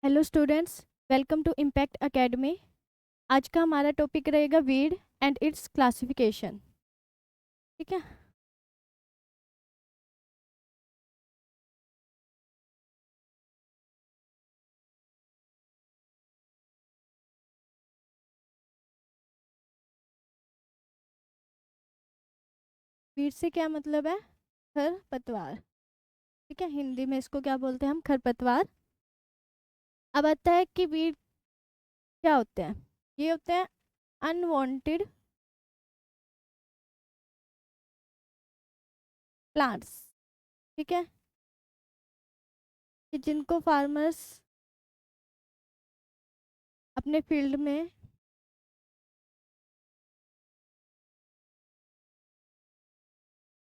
Hello students, welcome to Impact Academy. आज का हमारा टॉपिक रहेगा वीड एंड इट्स क्लासिफिकेशन। ठीक है। वीड से क्या मतलब है? खरपतवार। ठीक है, हिंदी में इसको क्या बोलते हैं हम? खरपतवार। अब आता है कि वीड क्या होते हैं। ये होते हैं अनवांटेड प्लांट्स। ठीक है, कि जिनको फार्मर्स अपने फील्ड में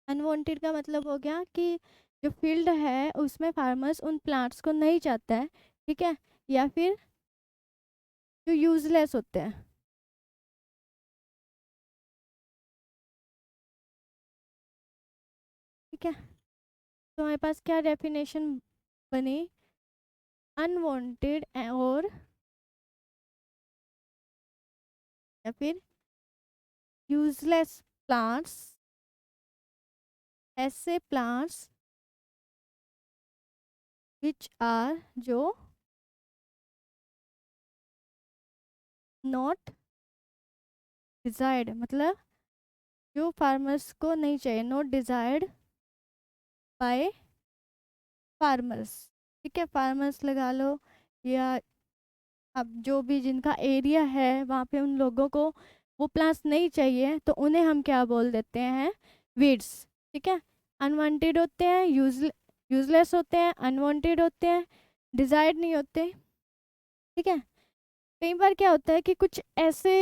अनवांटेड का मतलब हो गया कि जो फील्ड है उसमें फार्मर्स उन प्लांट्स को नहीं चाहता है। ठीक है, या फिर जो यूजलेस होते हैं। ठीक है, तो हमारे पास क्या डेफिनेशन बनी? अनवांटेड और या फिर यूजलेस प्लांट्स, ऐसे प्लांट्स विच आर जो नॉट डिजायर्ड, मतलब जो फार्मर्स को नहीं चाहिए, नॉट डिजायर्ड बाय फार्मर्स। ठीक है, फार्मर्स लगा लो, या अब जो भी जिनका एरिया है वहाँ पे उन लोगों को वो प्लांट्स नहीं चाहिए, तो उन्हें हम क्या बोल देते हैं? वीड्स। ठीक है, अनवांटेड होते हैं, यूजलेस होते हैं, अनवांटेड होते हैं, डिजायर्ड नहीं होते। ठीक है, कई बार क्या होता है कि कुछ ऐसे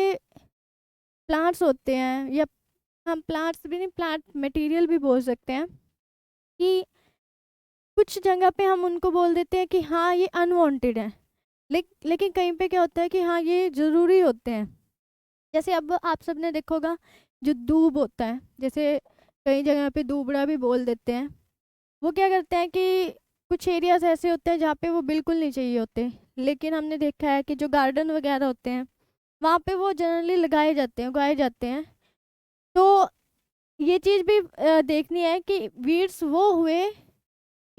प्लांट्स होते हैं, या हम प्लांट्स भी नहीं, प्लांट मटेरियल भी बोल सकते हैं, कि कुछ जगह पे हम उनको बोल देते हैं कि हाँ ये अनवांटेड है, लेकिन कहीं पे क्या होता है कि हाँ ये ज़रूरी होते हैं। जैसे अब आप सबने देखा होगा, जो दूब होता है, जैसे कई जगह पे दूबड़ा भी बोल देते हैं। वो क्या करते हैं कि कुछ एरियाज ऐसे होते हैं जहाँ पे वो बिल्कुल नहीं चाहिए होते, लेकिन हमने देखा है कि जो गार्डन वगैरह होते हैं वहाँ पे वो जनरली लगाए जाते हैं, उगाए जाते हैं। तो ये चीज़ भी देखनी है कि वीड्स वो हुए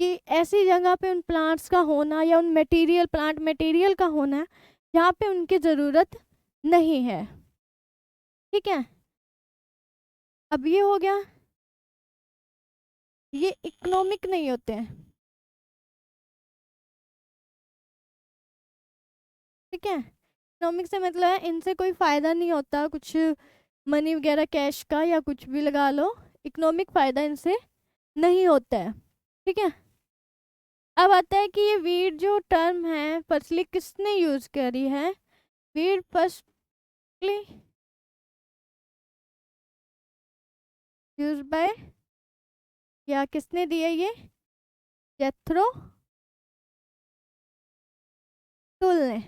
कि ऐसी जगह पे उन प्लांट्स का होना, या उन मटेरियल, प्लांट मटेरियल का होना जहाँ पे उनकी ज़रूरत नहीं है। ठीक है, अब ये हो गया, ये इकोनॉमिक नहीं होते हैं। ठीक है, इकोनॉमिक से मतलब है इनसे कोई फ़ायदा नहीं होता, कुछ मनी वगैरह कैश का या कुछ भी लगा लो, इकोनॉमिक फ़ायदा इनसे नहीं होता है। ठीक है, अब आता है कि ये वीड जो टर्म है फर्स्टली किसने यूज़ करी है? वीड फर्स्टली यूज बाय, या किसने दिया ये? जेथरो टुल ने।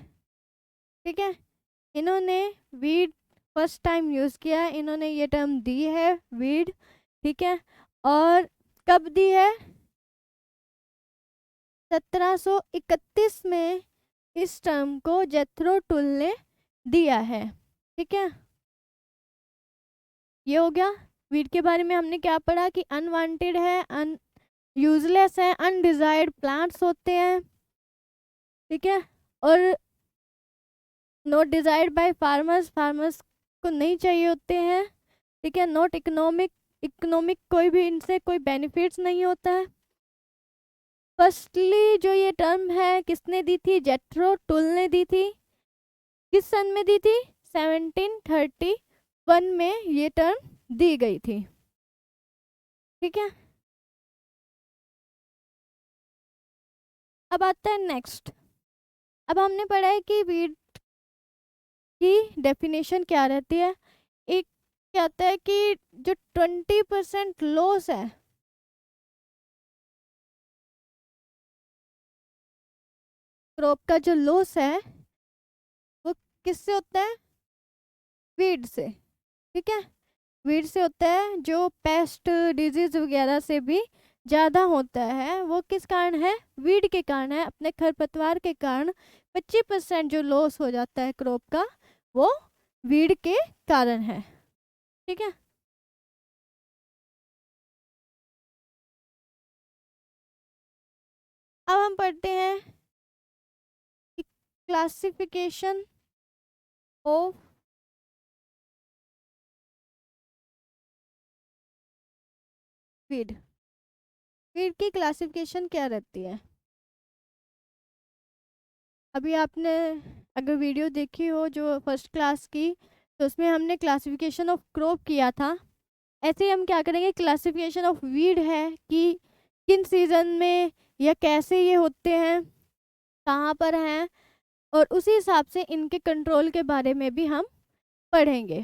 ठीक है, इन्होंने वीड फर्स्ट टाइम यूज़ किया है, इन्होंने ये टर्म दी है वीड। ठीक है, और कब दी है? 1731 में इस टर्म को जेथरो टुल ने दिया है। ठीक है, ये हो गया। वीड के बारे में हमने क्या पढ़ा कि अनवांटेड है, यूजलेस है, अनडिजायर्ड प्लांट्स होते हैं। ठीक है, और not desired by farmers, farmers को नहीं चाहिए होते हैं। ठीक है, नॉट इकोनॉमिक, इकोनॉमिक कोई भी इनसे कोई बेनिफिट्स नहीं होता है। फर्स्टली जो ये टर्म है किसने दी थी? जेथरो टुल ने दी थी। किस सन में दी थी? 1731 में ये टर्म दी गई थी। ठीक है, अब आता है नेक्स्ट। अब हमने पढ़ा है कि वीड की डेफिनेशन क्या रहती है। एक कहता है कि जो 20% लॉस है, क्रॉप का जो लॉस है वो किससे होता है? वीड से। ठीक है, वीड से होता है, जो पेस्ट डिजीज वगैरह से भी ज़्यादा होता है वो किस कारण है, वीड के कारण है, अपने खरपतवार के कारण 25% जो लॉस हो जाता है क्रॉप का वो वीड के कारण है। ठीक है, अब हम पढ़ते हैं क्लासिफिकेशन ऑफ वीड। वीड की क्लासिफिकेशन क्या रहती है? अभी आपने अगर वीडियो देखी हो जो फर्स्ट क्लास की, तो उसमें हमने क्लासिफिकेशन ऑफ क्रॉप किया था। ऐसे ही हम क्या करेंगे, क्लासिफिकेशन ऑफ वीड है कि किन सीजन में या कैसे ये होते हैं, कहाँ पर हैं, और उसी हिसाब से इनके कंट्रोल के बारे में भी हम पढ़ेंगे।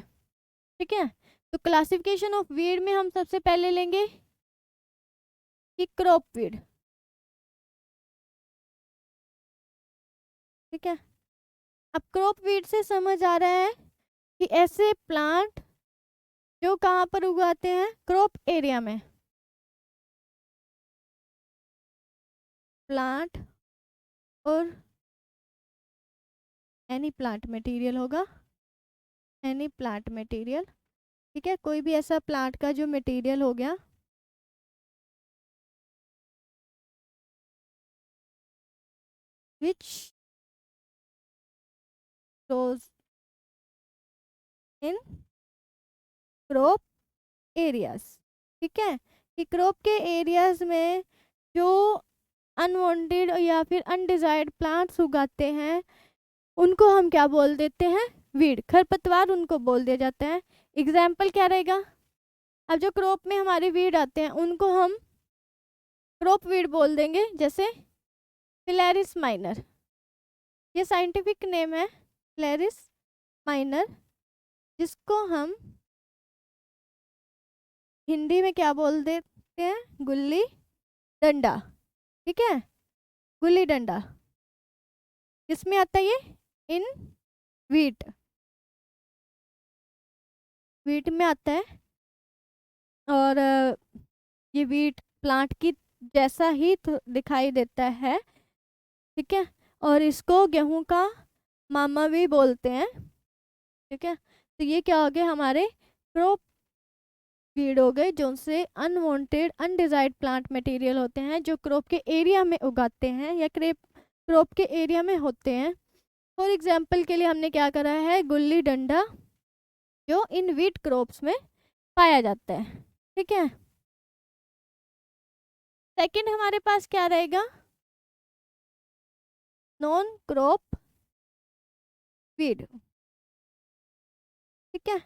ठीक है, तो क्लासिफिकेशन ऑफ वीड में हम सबसे पहले लेंगे कि क्रॉप वीड। ठीक है, अब क्रॉप वीड से समझ आ रहा है कि ऐसे प्लांट जो कहाँ पर उगाते हैं, क्रॉप एरिया में। प्लांट और एनी प्लांट मटेरियल होगा, एनी प्लांट मटेरियल। ठीक है, कोई भी ऐसा प्लांट का जो मटेरियल हो गया which grows in crop areas. ठीक है, कि क्रॉप के एरियाज में जो अनवांटेड या फिर अनडिजायर्ड प्लांट्स उगाते हैं उनको हम क्या बोल देते हैं, वीड, खरपतवार उनको बोल दिया जाता है। एग्जाम्पल क्या रहेगा, अब जो क्रॉप में हमारे वीड आते हैं उनको हम क्रॉप वीड बोल देंगे, जैसे फिलेरिस माइनर, ये साइंटिफिक नेम है फिलेरिस माइनर, जिसको हम हिंदी में क्या बोल देते हैं, गुल्ली डंडा। ठीक है, गुल्ली डंडा किसमें आता है, ये इन वीट, वीट में आता है। और ये वीट प्लांट की जैसा ही दिखाई देता है। ठीक है, और इसको गेहूं का मामा भी बोलते हैं। ठीक है, तो ये क्या हो गए, हमारे क्रॉप वीड हो गए, जो उनसे अनवांटेड अनडिजायर्ड प्लांट मटेरियल होते हैं जो क्रॉप के एरिया में उगाते हैं या क्रॉप के एरिया में होते हैं। फॉर एग्जाम्पल के लिए हमने क्या करा है, गुल्ली डंडा जो इन वीट क्रॉप्स में पाया जाता है। ठीक है, सेकंड हमारे पास क्या रहेगा, नॉन क्रॉप वीड। ठीक है,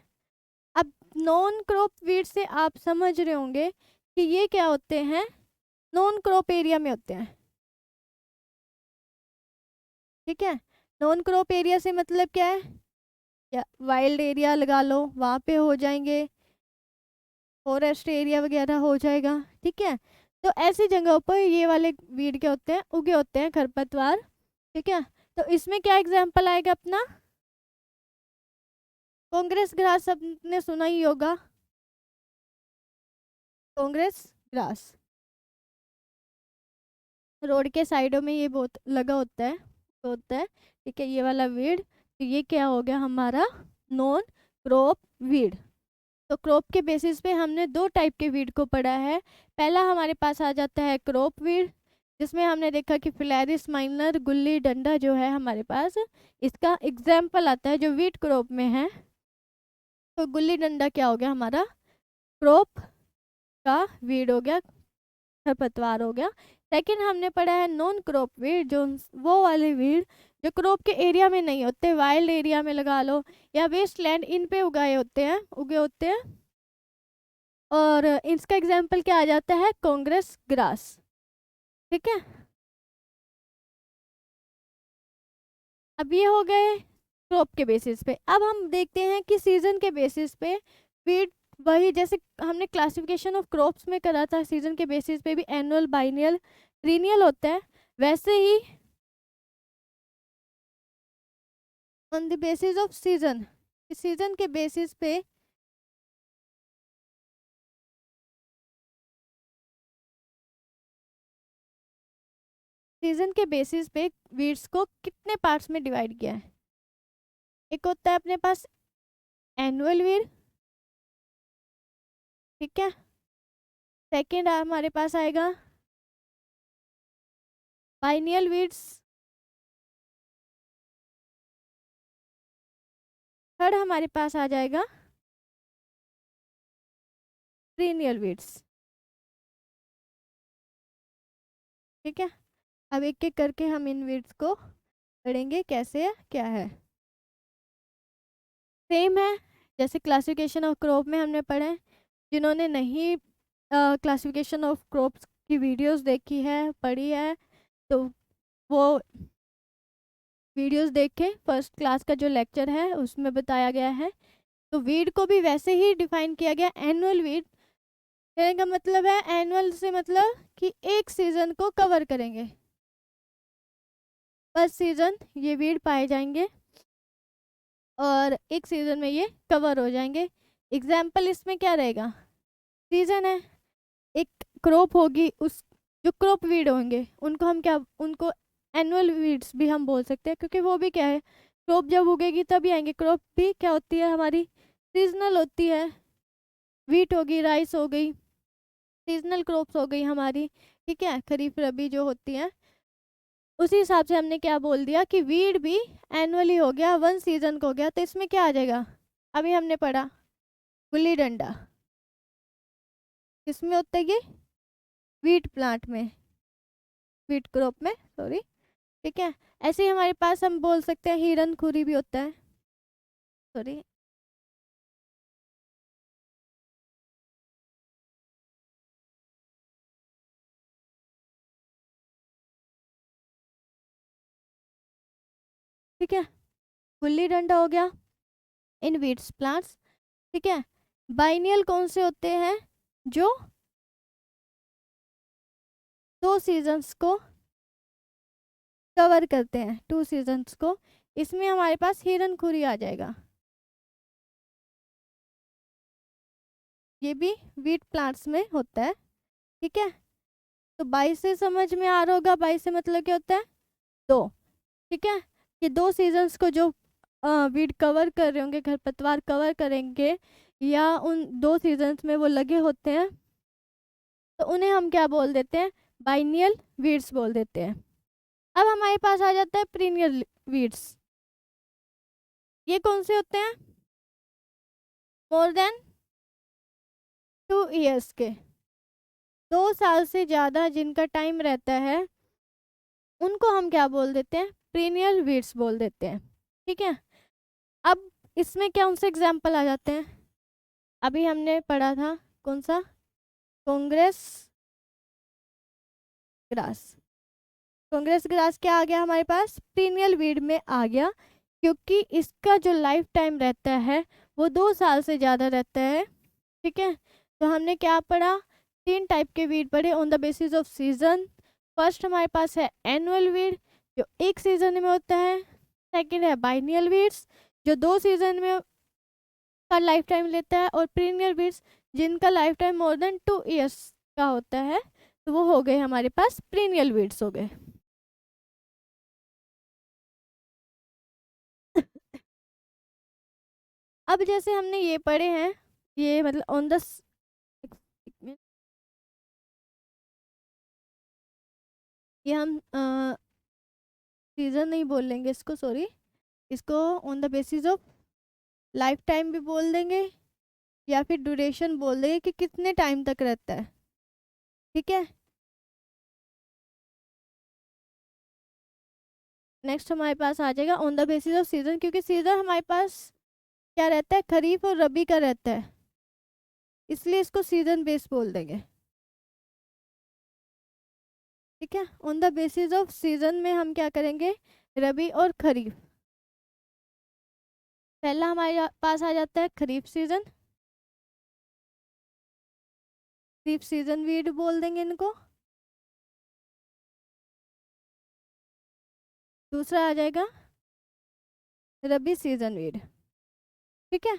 अब नॉन क्रॉप वीड से आप समझ रहे होंगे कि ये क्या होते हैं, नॉन क्रॉप एरिया में होते हैं। ठीक है, नॉन क्रॉप एरिया से मतलब क्या है, या वाइल्ड एरिया लगा लो, वहाँ पे हो जाएंगे, फॉरेस्ट एरिया वगैरह हो जाएगा। ठीक है, तो ऐसी जगहों पर ये वाले वीड के होते हैं, उगे होते हैं खरपतवार। ठीक है, तो इसमें क्या एग्जाम्पल आएगा अपना, कांग्रेस ग्रास सबने सुना ही होगा, कांग्रेस ग्रास रोड के साइडों में ये बहुत लगा होता है। ठीक है, ये वाला वीड, तो ये क्या हो गया हमारा, नॉन क्रॉप वीड। तो क्रॉप के बेसिस पे हमने दो टाइप के वीड को पढ़ा है। पहला हमारे पास आ जाता है क्रॉप वीड, जिसमें हमने देखा कि फिलेरिस माइनर गुल्ली डंडा जो है हमारे पास, इसका एग्जाम्पल आता है जो वीट क्रॉप में है। तो गुल्ली डंडा क्या हो गया हमारा, क्रॉप का वीड हो गया, खरपतवार हो गया। सेकंड हमने पढ़ा है नॉन क्रॉप वीड, जो वो वाले वीड जो क्रॉप के एरिया में नहीं होते, वाइल्ड एरिया में लगा लो या वेस्ट लैंड, इन पे उगे होते हैं। और इसका एग्जाम्पल क्या आ जाता है, कांग्रेस ग्रास। ठीक है, अब ये हो गए क्रॉप के बेसिस पे। अब हम देखते हैं कि सीजन के बेसिस पे वीड, वही जैसे हमने क्लासिफिकेशन ऑफ क्रॉप्स में करा था, सीजन के बेसिस पे भी एनुअल, बाइनियल, ट्रिनियल होता है, वैसे ही on the basis of season, season के बेसिस पे सीजन के बेसिस पे वीड्स को कितने पार्ट्स में डिवाइड किया है। एक होता है अपने पास एनुअल वीड, ठीक है। सेकंड हमारे पास आएगा बाइनियल वीड्स। थर्ड हमारे पास आ जाएगा ट्रिनियल वीड्स, ठीक है। अब एक एक करके हम इन वीड्स को पढ़ेंगे कैसे है क्या है। सेम है जैसे क्लासिफिकेशन ऑफ क्रॉप में हमने पढ़े। जिन्होंने नहीं क्लासिफिकेशन ऑफ क्रॉप्स की वीडियोस देखी है पढ़ी है तो वो वीडियोस देखें। फर्स्ट क्लास का जो लेक्चर है उसमें बताया गया है। तो वीड को भी वैसे ही डिफाइन किया गया। एनुअल वीड कहने का मतलब है, एनुअल से मतलब कि एक सीजन को कवर करेंगे, बस सीजन ये वीड पाए जाएंगे और एक सीजन में ये कवर हो जाएंगे। एग्जाम्पल इसमें क्या रहेगा, सीजन है, एक क्रॉप होगी, उस जो क्रॉप वीड होंगे उनको हम क्या, उनको एनुअल वीड्स भी हम बोल सकते हैं क्योंकि वो भी क्या है, क्रॉप जब उगेगी तभी आएंगे। क्रॉप भी क्या होती है हमारी, सीजनल होती है। वीट होगी, राइस हो गई, सीजनल क्रॉप्स हो गई हमारी, ठीक है। खरीफ रबी जो होती है, उसी हिसाब से हमने क्या बोल दिया कि वीड भी एनुअली हो गया, वन सीजन का हो गया। तो इसमें क्या आ जाएगा, अभी हमने पढ़ा गुल्ली डंडा, किसमें होता है ये, वीट प्लांट में, वीट क्रॉप में, सॉरी, ठीक है। ऐसे ही हमारे पास हम बोल सकते हैं हिरन खुरी भी होता है, सॉरी, ठीक है। गुल्ली डंडा हो गया इन वीट्स प्लांट्स, ठीक है। बाइनियल कौन से होते हैं, जो दो सीजन्स को कवर करते हैं, टू सीजन्स को। इसमें हमारे पास हिरन खुरी आ जाएगा, ये भी वीट प्लांट्स में होता है, ठीक है। तो 22 से समझ में आ रहा होगा, 22 से मतलब क्या होता है, दो, ठीक है। ये दो सीजन्स को जो वीड कवर कर रहे होंगे, खरपतवार कवर करेंगे या उन दो सीजन्स में वो लगे होते हैं, तो उन्हें हम क्या बोल देते हैं, बाइनियल वीड्स बोल देते हैं। अब हमारे पास आ जाता है पीरियड वीड्स। ये कौन से होते हैं, मोर देन 2 इयर्स के, 2 साल से ज़्यादा जिनका टाइम रहता है उनको हम क्या बोल देते हैं, पीरियड वीड्स बोल देते हैं, ठीक है। अब इसमें कौन से एग्जाम्पल आ जाते हैं, अभी हमने पढ़ा था कौन सा, कांग्रेस ग्रास। कांग्रेस ग्रास क्या आ गया हमारे पास, पीनियल वीड में आ गया, क्योंकि इसका जो लाइफ टाइम रहता है वो 2 साल से ज़्यादा रहता है, ठीक है। तो हमने क्या पढ़ा, 3 टाइप के वीड पढ़े on the basis of season. First हमारे पास है एनुअल वीड जो एक सीजन में होता है। सेकंड है बाइनियल वीड्स जो 2 सीजन में का लाइफ टाइम लेता है। और पीनियल वीड्स जिनका life time more than 2 years का होता है, तो वो हो गए हमारे पास पीनियल वीड्स हो गए। अब जैसे हमने ये पढ़े हैं, ये मतलब ऑन द, ये हम सीजन नहीं बोल लेंगे इसको, सॉरी, इसको on the basis of life time भी बोल देंगे या फिर ड्यूरेशन बोल देंगे कि कितने टाइम तक रहता है, ठीक है। नेक्स्ट हमारे पास आ जाएगा on the basis of season, क्योंकि सीजन हमारे पास क्या रहता है, खरीफ और रबी का रहता है, इसलिए इसको सीजन बेस बोल देंगे, ठीक है। On the basis of season में हम क्या करेंगे, रबी और खरीफ। पहला हमारे पास आ जाता है खरीफ सीजन, खरीफ सीजन वीड बोल देंगे इनको। दूसरा आ जाएगा रबी सीजन वीड, ठीक है।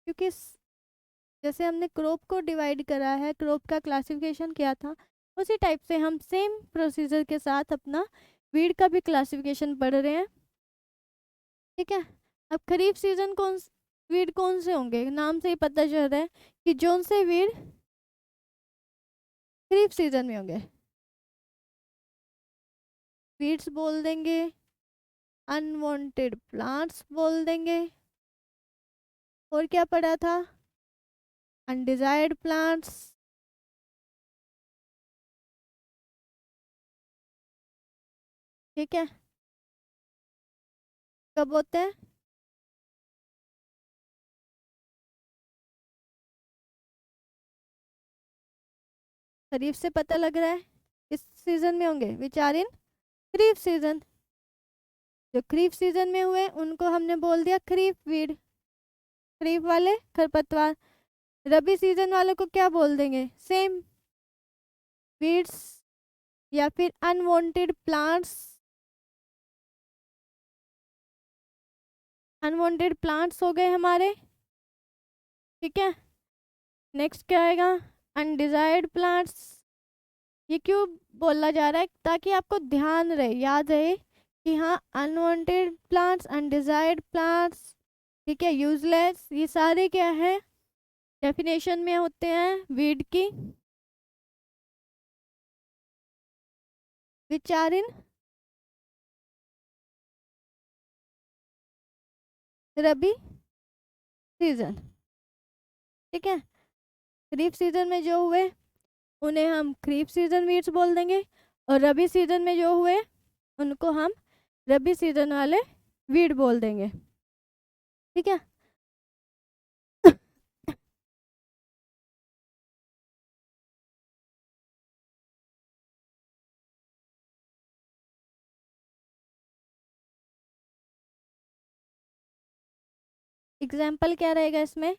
क्योंकि जैसे हमने क्रॉप को डिवाइड करा है, क्रॉप का क्लासिफिकेशन किया था, उसी टाइप से हम सेम प्रोसीजर के साथ अपना वीड का भी क्लासिफिकेशन पढ़ रहे हैं। ठीक है, अब खरीफ सीजन वीड कौन से होंगे, नाम से ही पता चल रहा है कि जोन से वीड खरीफ सीजन में होंगे। वीड्स बोल देंगे, अनवांटेड प्लांट्स बोल देंगे, और क्या पढ़ा था, अनडिजायर्ड प्लांट्स। ठीक है, कब होते हैं, खरीफ से पता लग रहा है किस सीजन में होंगे, विचार इन खरीफ सीजन। जो खरीफ सीजन में हुए उनको हमने बोल दिया खरीफ वीड, खरीफ वाले खरपतवार। रबी सीजन वालों को क्या बोल देंगे, सेम वीड्स या फिर अनवांटेड प्लांट्स। अनवांटेड प्लांट्स हो गए हमारे। ठीक है, नेक्स्ट क्या आएगा, अनडिजायर्ड प्लांट्स। ये क्यों बोला जा रहा है, ताकि आपको ध्यान रहे, याद रहे कि हाँ अनवांटेड प्लांट्स, अनडिजायर्ड प्लांट्स, ठीक है, यूजलेस, ये सारे क्या है, डेफिनेशन में होते हैं वीड की। विचार इन रबी सीजन। ठीक है, खरीफ सीजन में जो हुए उन्हें हम खरीफ सीजन वीड्स बोल देंगे, और रबी सीजन में जो हुए उनको हम रबी सीजन वाले वीड बोल देंगे। ठीक है, एग्जाम्पल क्या रहेगा इसमें,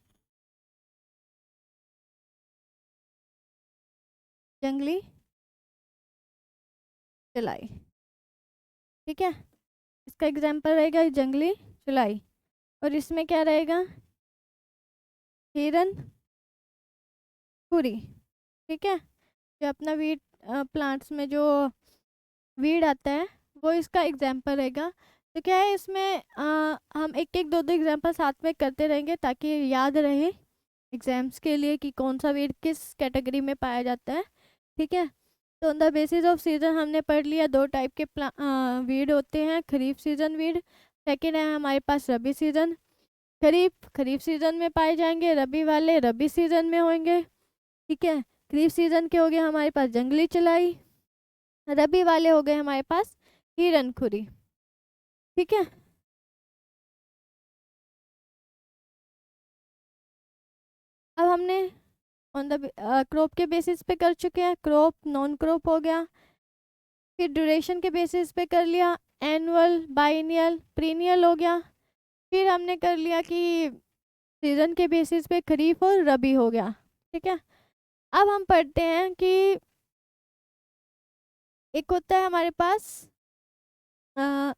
जंगली चलाई। ठीक है, इसका एग्जाम्पल रहेगा जंगली चलाई, और इसमें क्या रहेगा, हिरन खुरी। ठीक है, जो अपना वीड प्लांट्स में जो वीड आता है वो इसका एग्जाम्पल रहेगा। तो क्या है इसमें हम एक एक दो दो एग्जाम्पल साथ में करते रहेंगे ताकि याद रहे एग्जाम्स के लिए कि कौन सा वीड किस कैटेगरी में पाया जाता है। ठीक है, तो on the basis of season हमने पढ़ लिया, दो टाइप के वीड होते हैं, खरीफ सीजन वीड, सेकेंड है हमारे पास रबी सीजन। खरीफ सीजन में पाए जाएंगे, रबी वाले रबी सीजन में होंगे। ठीक है, खरीफ सीजन के हो गए हमारे पास जंगली चलाई, रबी वाले हो गए हमारे पास हिरन खुरी। ठीक है, अब हमने ऑन द क्रॉप के बेसिस पे कर चुके हैं, क्रॉप नॉन क्रॉप हो गया, फिर ड्यूरेशन के बेसिस पे कर लिया, एनुअल बाइनियल प्रीनियल हो गया, फिर हमने कर लिया कि सीजन के बेसिस पे खरीफ और रबी हो गया। ठीक है, अब हम पढ़ते हैं कि एक होता है हमारे पास अ,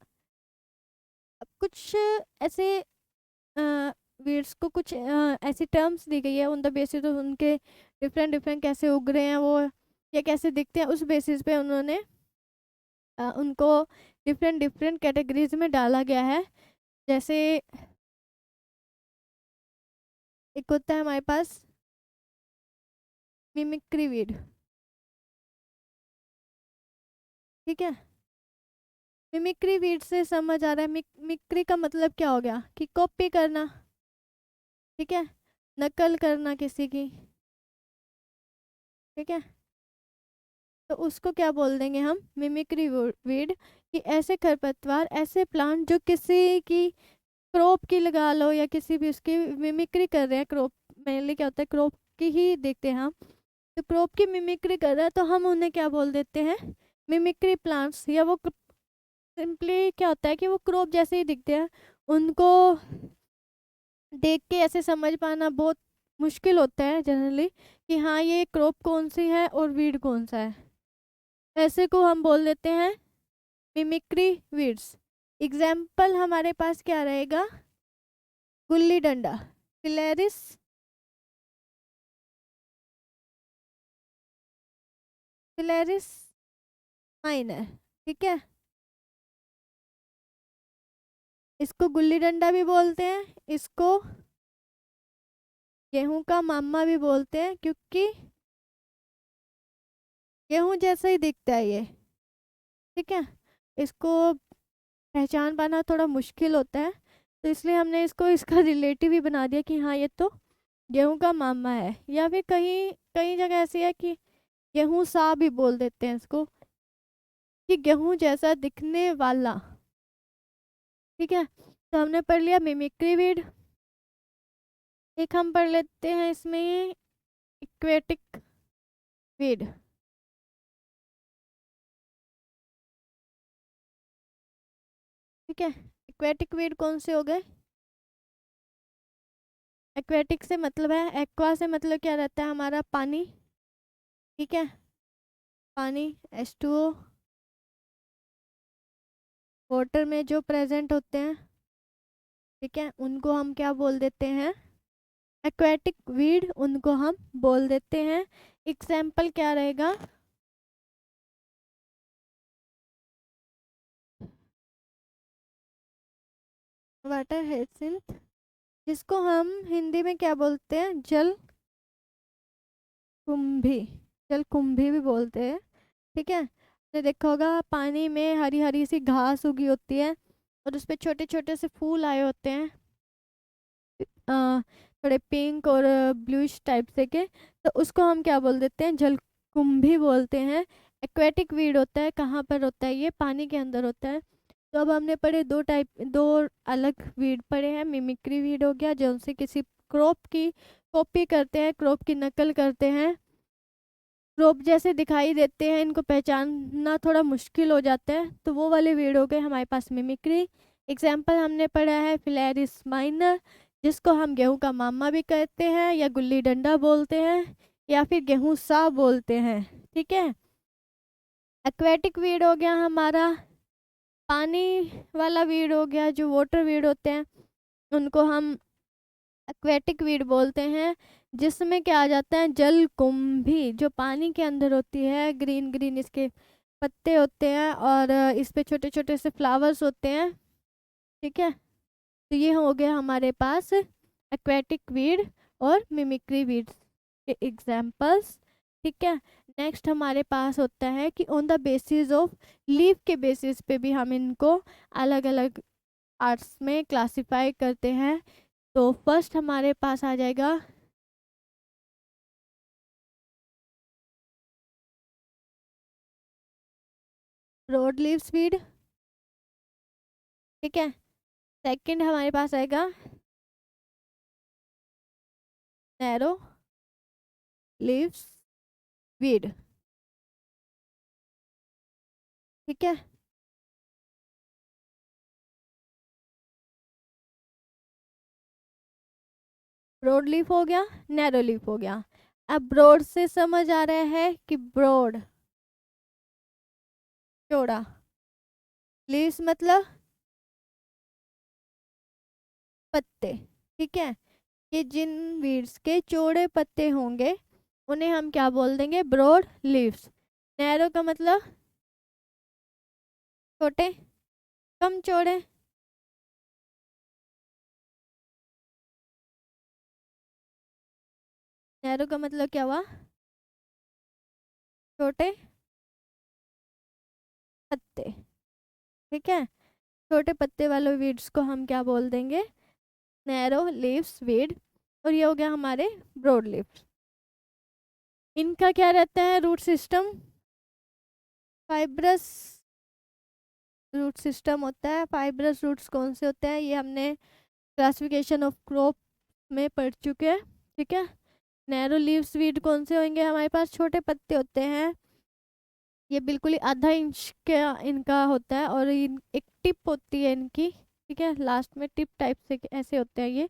कुछ ऐसे वीड्स को कुछ ऐसी टर्म्स दी गई है, उन द बेसिस ऑफ उनके डिफरेंट डिफरेंट कैसे उग रहे हैं वो, या कैसे दिखते हैं, उस बेसिस पे उन्होंने उनको डिफरेंट डिफरेंट कैटेगरीज में डाला गया है। जैसे एक होता है हमारे पास मिमिक्री वीड। ठीक है, मिमिक्री वीड से समझ आ रहा है, मिमिक्री का मतलब क्या हो गया कि कॉपी करना। ठीक है, नकल करना किसी की। ठीक है, तो उसको क्या बोल देंगे हम, मिमिक्री वीड। कि ऐसे खरपतवार, ऐसे प्लांट जो किसी की क्रॉप की लगा लो या किसी भी उसकी मिमिक्री कर रहे हैं, क्रॉप मेनली क्या होता है, क्रॉप की ही देखते हैं हम, तो क्रॉप की मिमिक्री कर रहा है तो हम उन्हें क्या बोल देते हैं, मिमिक्री प्लांट्स। या वो सिंपली क्या होता है कि वो क्रॉप जैसे ही दिखते हैं, उनको देख के ऐसे समझ पाना बहुत मुश्किल होता है जनरली कि हाँ ये क्रॉप कौन सी है और वीड कौन सा है, ऐसे को हम बोल देते हैं मिमिक्री वीड्स। एग्जाम्पल हमारे पास क्या रहेगा, गुल्ली डंडा, फिलेरिस, फिलेरिस माइनर। ठीक है, इसको गुल्ली डंडा भी बोलते हैं, इसको गेहूं का मामा भी बोलते हैं, क्योंकि गेहूं जैसा ही दिखता है ये। ठीक है, इसको पहचान पाना थोड़ा मुश्किल होता है, तो इसलिए हमने इसको इसका रिलेटिव ही बना दिया कि हाँ ये तो गेहूं का मामा है। या फिर कहीं कई जगह ऐसी है कि गेहूं सा भी बोल देते हैं इसको, कि गेहूं जैसा दिखने वाला। ठीक है, तो हमने पढ़ लिया मिमिक्री वीड। एक हम पढ़ लेते हैं इसमें इक्वेटिक वीड। ठीक है, एक्वेटिक वीड कौन से हो गए? एक्वेटिक से मतलब है, एक्वा से मतलब क्या रहता है हमारा, पानी। ठीक है, पानी H2O, वाटर में जो प्रेजेंट होते हैं, ठीक है, उनको हम क्या बोल देते हैं, एक्वेटिक वीड उनको हम बोल देते हैं। एग्जाम्पल क्या रहेगा, वाटर हाइसिंथ, जिसको हम हिंदी में क्या बोलते हैं, जल कुंभी, जल कुंभी भी बोलते हैं। ठीक है, आपने देखा होगा पानी में हरी हरी सी घास उगी होती है और उस पे छोटे छोटे से फूल आए होते हैं, थोड़े पिंक और ब्लूइश टाइप से के, तो उसको हम क्या बोल देते हैं, जलकुंभी बोलते हैं। एक्वेटिक वीड होता है, कहाँ पर होता है ये, पानी के अंदर होता है। तो अब हमने पढ़े दो अलग वीड पढ़े हैं। मिमिक्री वीड हो गया, जो उनसे किसी क्रॉप की कॉपी करते हैं, क्रॉप की नकल करते हैं, क्रॉप जैसे दिखाई देते हैं, इनको पहचानना थोड़ा मुश्किल हो जाता है, तो वो वाले वीड हो गए हमारे पास मिमिक्री। एग्जाम्पल हमने पढ़ा है फिलेरिस माइनर, जिसको हम गेहूं का मामा भी कहते हैं, या गुल्ली डंडा बोलते हैं, या फिर गेहूं सा बोलते हैं। ठीक है, एक्वेटिक वीड हो गया हमारा, पानी वाला वीड हो गया, जो वाटर वीड होते हैं उनको हम एक्वेटिक वीड बोलते हैं। जिसमें क्या आ जाता है, जल कुंभी, जो पानी के अंदर होती है, ग्रीन ग्रीन इसके पत्ते होते हैं और इस पे छोटे छोटे से फ्लावर्स होते हैं। ठीक है, तो ये हो गया हमारे पास एक्वेटिक वीड और मिमिक्री वीड के एग्जाम्पल्स। ठीक है, नेक्स्ट हमारे पास होता है कि on the basis of leaf के बेसिस पे भी हम इनको अलग अलग आर्ट्स में क्लासिफाई करते हैं। तो फर्स्ट हमारे पास आ जाएगा ब्रॉड लीव्स वीड। ठीक है, सेकंड हमारे पास आएगा नैरो लीव्स वीड। ठीक है, ब्रॉड लीफ हो गया, नैरो लीफ हो गया। अब ब्रॉड से समझ आ रहा है कि ब्रॉड चौड़ा, लीव्स मतलब पत्ते। ठीक है, कि जिन वीड्स के चौड़े पत्ते होंगे उन्हें हम क्या बोल देंगे, ब्रॉड लीव्स। नैरो का मतलब छोटे, कम चौड़े। नैरो का मतलब क्या हुआ, छोटे पत्ते। ठीक है, छोटे पत्ते वाले वीड्स को हम क्या बोल देंगे, नैरो लीव्स वीड। और ये हो गया हमारे ब्रॉड लीव्स। इनका क्या रहता है root system, fibrous root system होता है। फाइब्रस रूट्स कौन से होते हैं, ये हमने क्लासिफिकेशन ऑफ क्रॉप में पढ़ चुके हैं। ठीक है, नैरो लीव्स वीड कौन से होंगे, हमारे पास छोटे पत्ते होते हैं, ये बिल्कुल ही आधा इंच का इनका होता है, और एक टिप होती है इनकी। ठीक है, लास्ट में टिप टाइप से ऐसे होते हैं ये।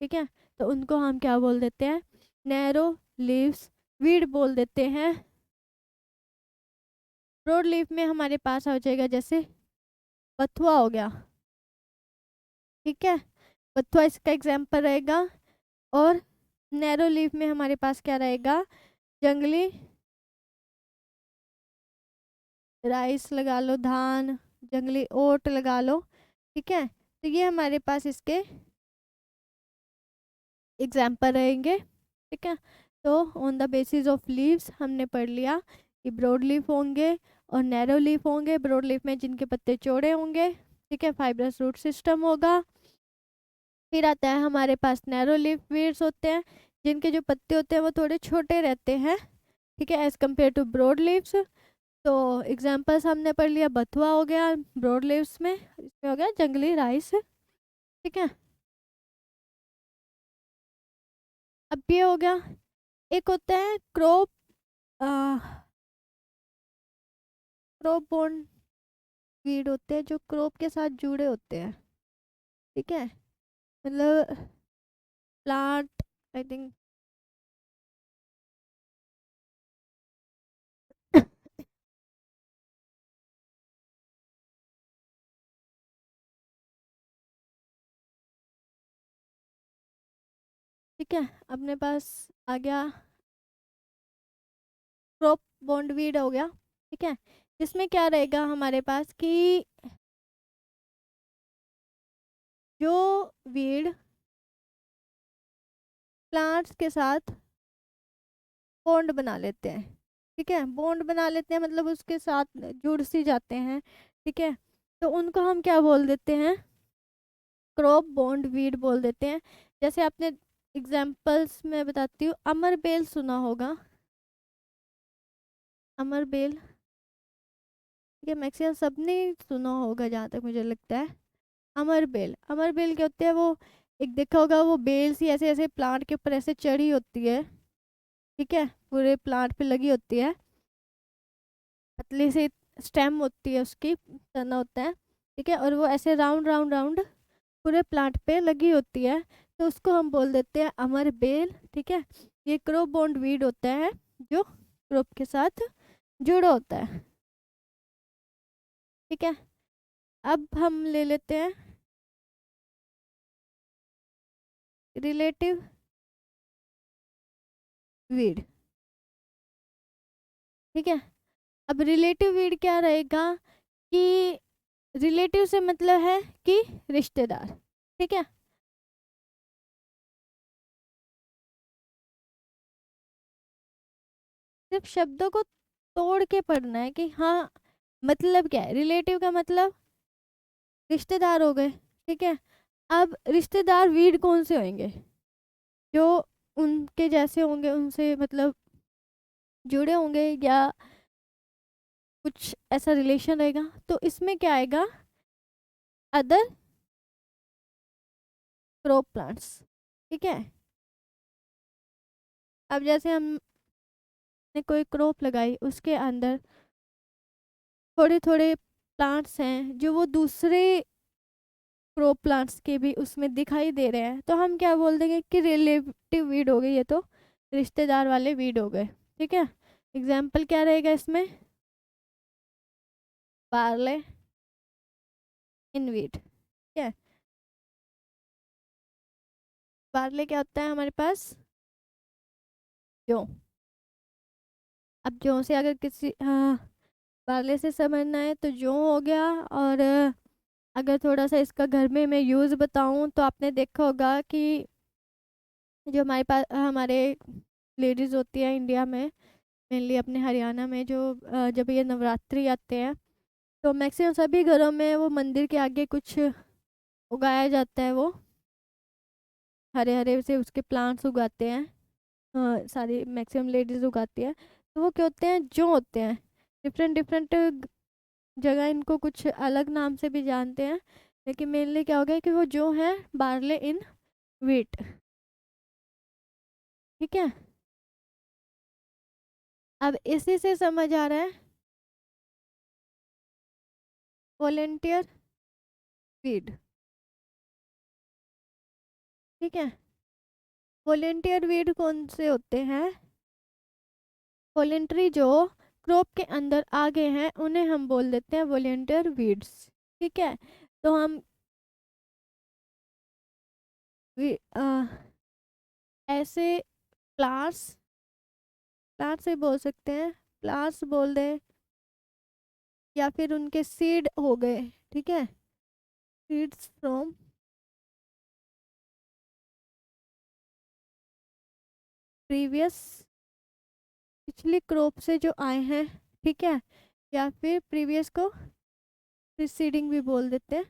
ठीक है, तो उनको हम क्या बोल देते हैं, नैरो लीव्स वीड बोल देते हैं। ब्रॉड लीफ में हमारे पास आ जाएगा जैसे बथुआ हो गया। ठीक है, बथुआ इसका एग्जाम्पल रहेगा। और नैरो लीफ में हमारे पास क्या रहेगा, जंगली राइस लगा लो, धान, जंगली ओट लगा लो। ठीक है, तो ये हमारे पास इसके एग्जाम्पल रहेंगे। ठीक है, तो on the basis of leaves हमने पढ़ लिया कि ब्रॉड लीफ होंगे और नैरो लीफ होंगे। ब्रॉड लीफ में जिनके पत्ते चौड़े होंगे, ठीक है, फाइब्रस रूट सिस्टम होगा। फिर आता है हमारे पास नैरो लीफ वीड्स होते हैं, जिनके जो पत्ते होते हैं वो थोड़े छोटे रहते हैं, ठीक है, as compare to broad leaves. तो एग्जाम्पल्स हमने पढ़ लिया, बथुआ हो गया ब्रॉड लीव्स में, इसमें हो गया जंगली राइस। ठीक है, अब ये हो गया। एक होता है क्रॉप, क्रॉप बोन वीड होते हैं जो क्रॉप के साथ जुड़े होते हैं। ठीक है, मतलब प्लांट, आई थिंक ठीक है, अपने पास आ गया क्रॉप बॉन्ड वीड हो गया। ठीक है, इसमें क्या रहेगा हमारे पास कि जो वीड प्लांट्स के साथ बॉन्ड बना लेते हैं, ठीक है, बॉन्ड बना लेते हैं मतलब उसके साथ जुड़ सी जाते हैं। ठीक है, तो उनको हम क्या बोल देते हैं, क्रॉप बॉन्ड वीड बोल देते हैं। जैसे आपने एग्जाम्पल्स में बताती हूँ, अमर बेल सुना होगा, अमर बेल, ठीक है, मैक्सिमम सबने सुना होगा जहाँ तक मुझे लगता है। अमर बेल, अमर बेल क्या होते हैं, वो एक देखा होगा, वो बेल सी ऐसे ऐसे प्लांट के ऊपर ऐसे चढ़ी होती है। ठीक है, पूरे प्लांट पे लगी होती है, पतली सी स्टेम होती है उसकी, तना होता है। ठीक है, और वो ऐसे राउंड राउंड राउंड पूरे प्लांट पे लगी होती है, तो उसको हम बोल देते हैं अमर बेल। ठीक है, ये क्रॉप बॉन्ड वीड होता है जो क्रॉप के साथ जुड़ा होता है। ठीक है, अब हम ले लेते हैं रिलेटिव वीड। ठीक है, अब रिलेटिव वीड क्या रहेगा कि रिलेटिव से मतलब है कि रिश्तेदार। ठीक है, सिर्फ शब्दों को तोड़ के पढ़ना है कि हाँ मतलब क्या है। रिलेटिव का मतलब रिश्तेदार हो गए। ठीक है, अब रिश्तेदार वीड कौन से होंगे, जो उनके जैसे होंगे, उनसे मतलब जुड़े होंगे या कुछ ऐसा रिलेशन रहेगा, तो इसमें क्या आएगा, अदर क्रॉप प्लांट्स। ठीक है, अब जैसे हमने कोई क्रॉप लगाई, उसके अंदर थोड़े थोड़े प्लांट्स हैं जो वो दूसरे क्रॉप प्लांट्स के भी उसमें दिखाई दे रहे हैं, तो हम क्या बोल देंगे कि रिलेटिव वीड हो गई, ये तो रिश्तेदार वाले वीड हो गए। ठीक है, एग्जाम्पल क्या रहेगा इसमें, पार्ले इन वीट। ठीक है, पार्ले क्या होता है हमारे पास, जौ। अब जौ से अगर किसी, हाँ, पार्ले से समझना है तो जौ हो गया। और अगर थोड़ा सा इसका घर में मैं यूज़ बताऊं तो आपने देखा होगा कि जो हमारे पास हमारे लेडीज़ होती है इंडिया में, मेनली अपने हरियाणा में, जो जब ये नवरात्रि आते हैं तो मैक्सिमम सभी घरों में वो मंदिर के आगे कुछ उगाया जाता है, वो हरे हरे से उसके प्लांट्स उगाते हैं। सारी मैक्सिमम लेडीज उगाती है, तो वो क्या होते हैं, जो होते हैं डिफरेंट डिफरेंट जगह इनको कुछ अलग नाम से भी जानते हैं, लेकिन मेनली क्या हो गया कि वो जो है बार्ले इन वीट। ठीक है, अब इसी से समझ आ रहा है वॉलेंटियर वीड। ठीक है, वॉलेंटियर वीड कौन से होते हैं, वॉलेंट्री जो क्रॉप के अंदर आ गए हैं उन्हें हम बोल देते हैं वॉलेंटियर वीड्स। ठीक है, तो हम वी, ऐसे प्लांट्स, प्लांट से बोल सकते हैं, प्लांट्स बोल दें, या फिर उनके सीड हो गए, ठीक है, सीड्स फ्रॉम प्रीवियस, पिछली क्रॉप से जो आए हैं, ठीक है, या फिर प्रीवियस को प्रीसीडिंग भी बोल देते हैं,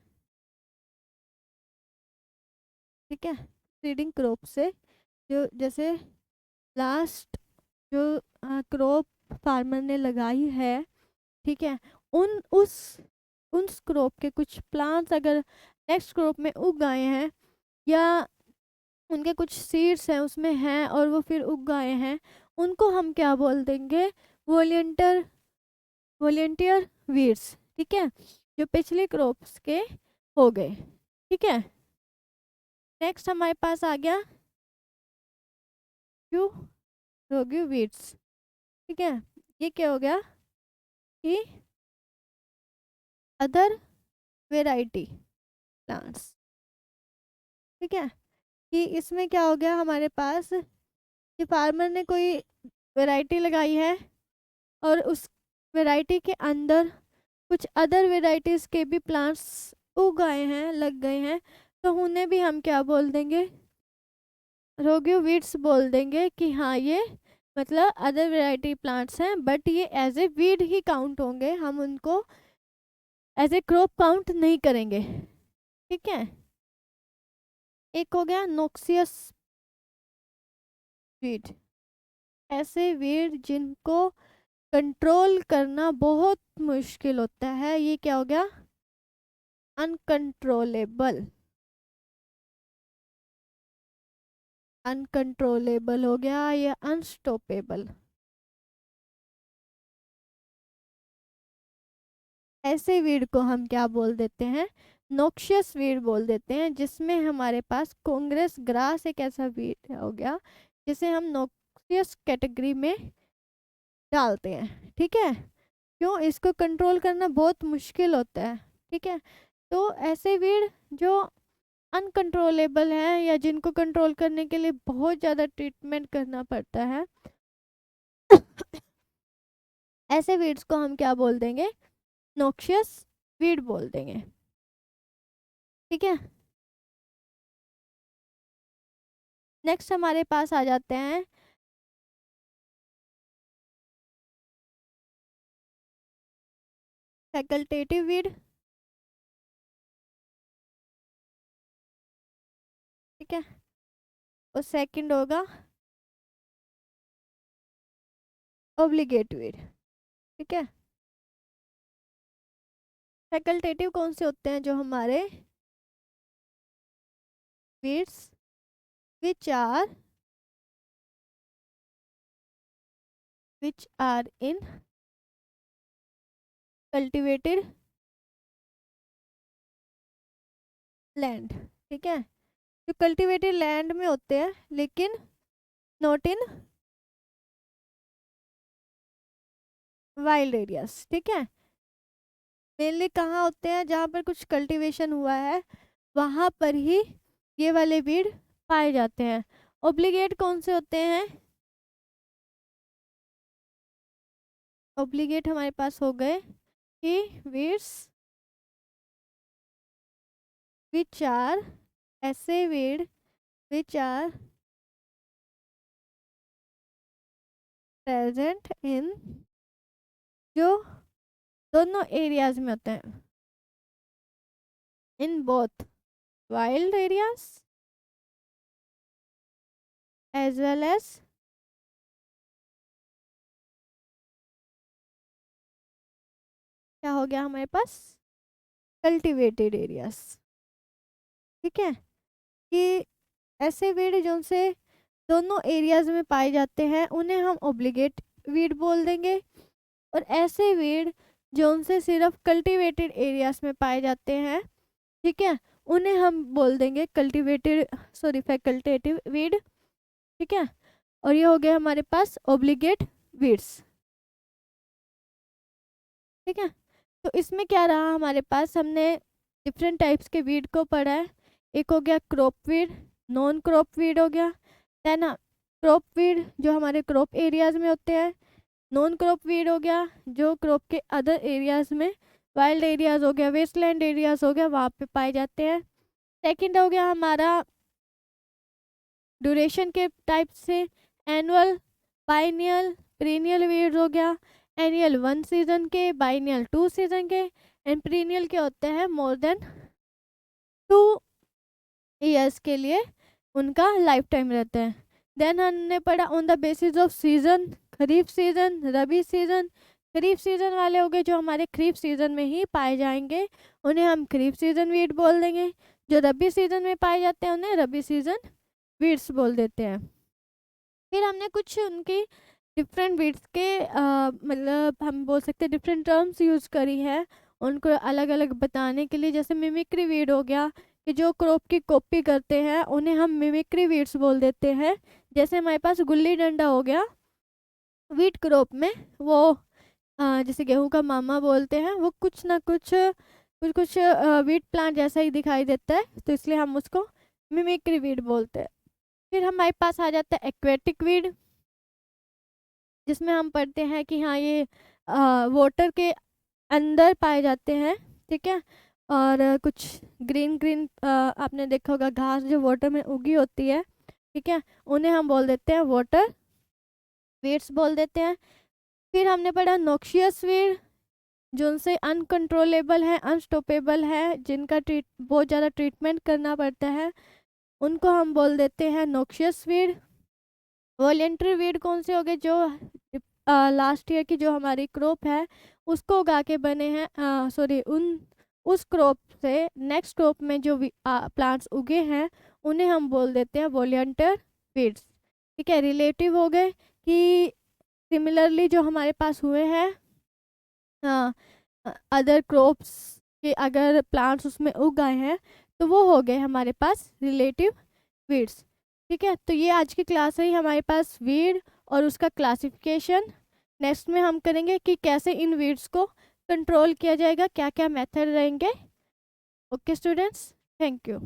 ठीक है, प्रीसीडिंग क्रॉप से जो जैसे लास्ट जो क्रॉप फार्मर ने लगाई है, ठीक है, उन उस क्रॉप के कुछ प्लांट्स अगर नेक्स्ट क्रॉप में उग गए हैं, या उनके कुछ सीड्स हैं उसमें हैं और वो फिर उग गए हैं, उनको हम क्या बोल देंगे, वॉलेंटियर वॉलेंटियर वीड्स, ठीक है, जो पिछले क्रॉप्स के हो गए, ठीक है। नेक्स्ट हमारे पास आ गया क्यू रोगी वीड्स, ठीक है, ये क्या हो गया कि अदर वेराइटी प्लांट्स, ठीक है, कि इसमें क्या हो गया हमारे पास कि फार्मर ने कोई वैरायटी लगाई है और उस वैरायटी के अंदर कुछ अदर वेराइटीज के भी प्लांट्स उग गए हैं, लग गए हैं, तो उन्हें भी हम क्या बोल देंगे, रोगियो वीड्स बोल देंगे कि हाँ ये मतलब अदर वेराइटी प्लांट्स हैं, बट ये एज ए वीड ही काउंट होंगे, हम उनको एज ए क्रॉप काउंट नहीं करेंगे, ठीक है। एक हो गया नोक्सियस वीड, ऐसे वीड जिनको कंट्रोल करना बहुत मुश्किल होता है, ये क्या हो गया, अनकंट्रोलेबल, अनकंट्रोलेबल हो गया या अनस्टॉपेबल, ऐसे वीड को हम क्या बोल देते हैं, नोक्शियस वीड बोल देते हैं, जिसमें हमारे पास कांग्रेस ग्रास एक ऐसा वीड हो गया जिसे हम नोक्शियस कैटेगरी में डालते हैं, ठीक है। क्यों, इसको कंट्रोल करना बहुत मुश्किल होता है, ठीक है। तो ऐसे वीड जो अनकंट्रोलेबल है या जिनको कंट्रोल करने के लिए बहुत ज़्यादा ट्रीटमेंट करना पड़ता है ऐसे वीड्स को हम क्या बोल देंगे, नोक्शियस वीड बोल देंगे, ठीक है। नेक्स्ट हमारे पास आ जाते हैं फैकल्टेटिव वीड, ठीक है, और सेकंड होगा ऑब्लिगेट वीड, ठीक है। फैकल्टेटिव कौन से होते हैं, जो हमारे weeds which are in cultivated land, ठीक है, जो कल्टिवेटेड लैंड में होते हैं लेकिन नॉट इन वाइल्ड एरियाज, ठीक है। मेनली कहाँ होते हैं, जहाँ पर कुछ कल्टीवेशन हुआ है वहाँ पर ही ये वाले वीड पाए जाते हैं। ओब्लिगेट कौन से होते हैं, ओब्लिगेट हमारे पास हो गए कि वीड्स विच आर, ऐसे weed which are present in, जो दोनों एरियाज में होते हैं, in both wild areas as well as क्या हो गया हमारे पास कल्टिवेटेड एरियाज, ठीक है। कि ऐसे वीड जो से दोनों एरियाज में पाए जाते हैं उन्हें हम ओब्लिगेट वीड बोल देंगे, और ऐसे वीड जो उनसे सिर्फ कल्टीवेटेड एरियाज में पाए जाते हैं, ठीक है, उन्हें हम बोल देंगे फैकल्टेटिव वीड, ठीक है। और ये हो गया हमारे पास ओब्लिगेट वीड्स, ठीक है। तो इसमें क्या रहा हमारे पास, हमने डिफरेंट टाइप्स के वीड को पढ़ा है। एक हो गया crop weed, non crop weed हो गया, देन क्रॉप वीड जो हमारे क्रॉप एरियाज में होते हैं, नॉन क्रॉप वीड हो गया जो क्रॉप के अदर एरियाज में, वाइल्ड एरियाज हो गया, वेस्टलैंड एरियाज हो गया, वहाँ पे पाए जाते हैं। सेकंड हो गया हमारा ड्यूरेशन के टाइप से एनुअल, बाइनियल, पीरियड वीड्स हो गया। एनुअल 1 सीजन के, बाइनियल 2 सीजन के, एंड पीरियड के होते हैं मोर देन 2 ईयर्स के लिए उनका लाइफ टाइम रहता है। देन हमने पढ़ा on the basis of season, kharif season, rabi season. Kharif season वाले हो गए जो हमारे खरीफ सीजन में ही पाए जाएंगे, उन्हें हम खरीफ सीजन वीड बोल देंगे। जो रबी सीजन में पाए जाते हैं उन्हें रबी सीजन वीड्स बोल देते हैं। फिर हमने कुछ उनकी डिफरेंट वीड्स के मतलब हम बोल सकते हैं डिफरेंट टर्म्स यूज़ करी है उनको अलग अलग बताने के लिए। जैसे मिमिक्री वीड हो गया कि जो क्रॉप की कॉपी करते हैं उन्हें हम मिमिक्री वीड्स बोल देते हैं। जैसे हमारे पास गुल्ली डंडा हो गया वीट क्रॉप में, वो जैसे गेहूं का मामा बोलते हैं, वो कुछ ना कुछ कुछ कुछ वीट प्लांट जैसा ही दिखाई देता है, तो इसलिए हम उसको मिमिक्री वीड बोलते हैं। फिर हमारे पास आ जाता है एक्वेटिक वीड, जिसमें हम पढ़ते हैं कि हाँ ये वाटर के अंदर पाए जाते हैं, ठीक है। और कुछ ग्रीन ग्रीन आपने देखा होगा घास जो वाटर में उगी होती है, ठीक है, उन्हें हम बोल देते हैं वाटर वीड्स बोल देते हैं। फिर हमने पढ़ा नॉक्शियस वीड, जो उनसे अनकंट्रोलेबल है, अनस्टॉपेबल है, जिनका बहुत ज़्यादा ट्रीटमेंट करना पड़ता है, उनको हम बोल देते हैं नॉक्शियस वीड। वॉलेंट्री वीड कौन से हो गए, जो लास्ट ईयर की जो हमारी क्रॉप है उसको उगा के बने हैं, सॉरी उस क्रॉप से नेक्स्ट क्रॉप में जो प्लांट्स उगे हैं उन्हें हम बोल देते हैं वॉलेंटियर वीड्स, ठीक है। रिलेटिव हो गए कि सिमिलरली जो हमारे पास हुए हैं अदर क्रॉप्स के अगर प्लांट्स उसमें उग गए हैं तो वो हो गए हमारे पास रिलेटिव वीड्स, ठीक है। तो ये आज की क्लास रही हमारे पास वीड और उसका क्लासिफिकेशन। नेक्स्ट में हम करेंगे कि कैसे इन वीड्स को कंट्रोल किया जाएगा, क्या क्या मेथड रहेंगे। Okay students, thank you.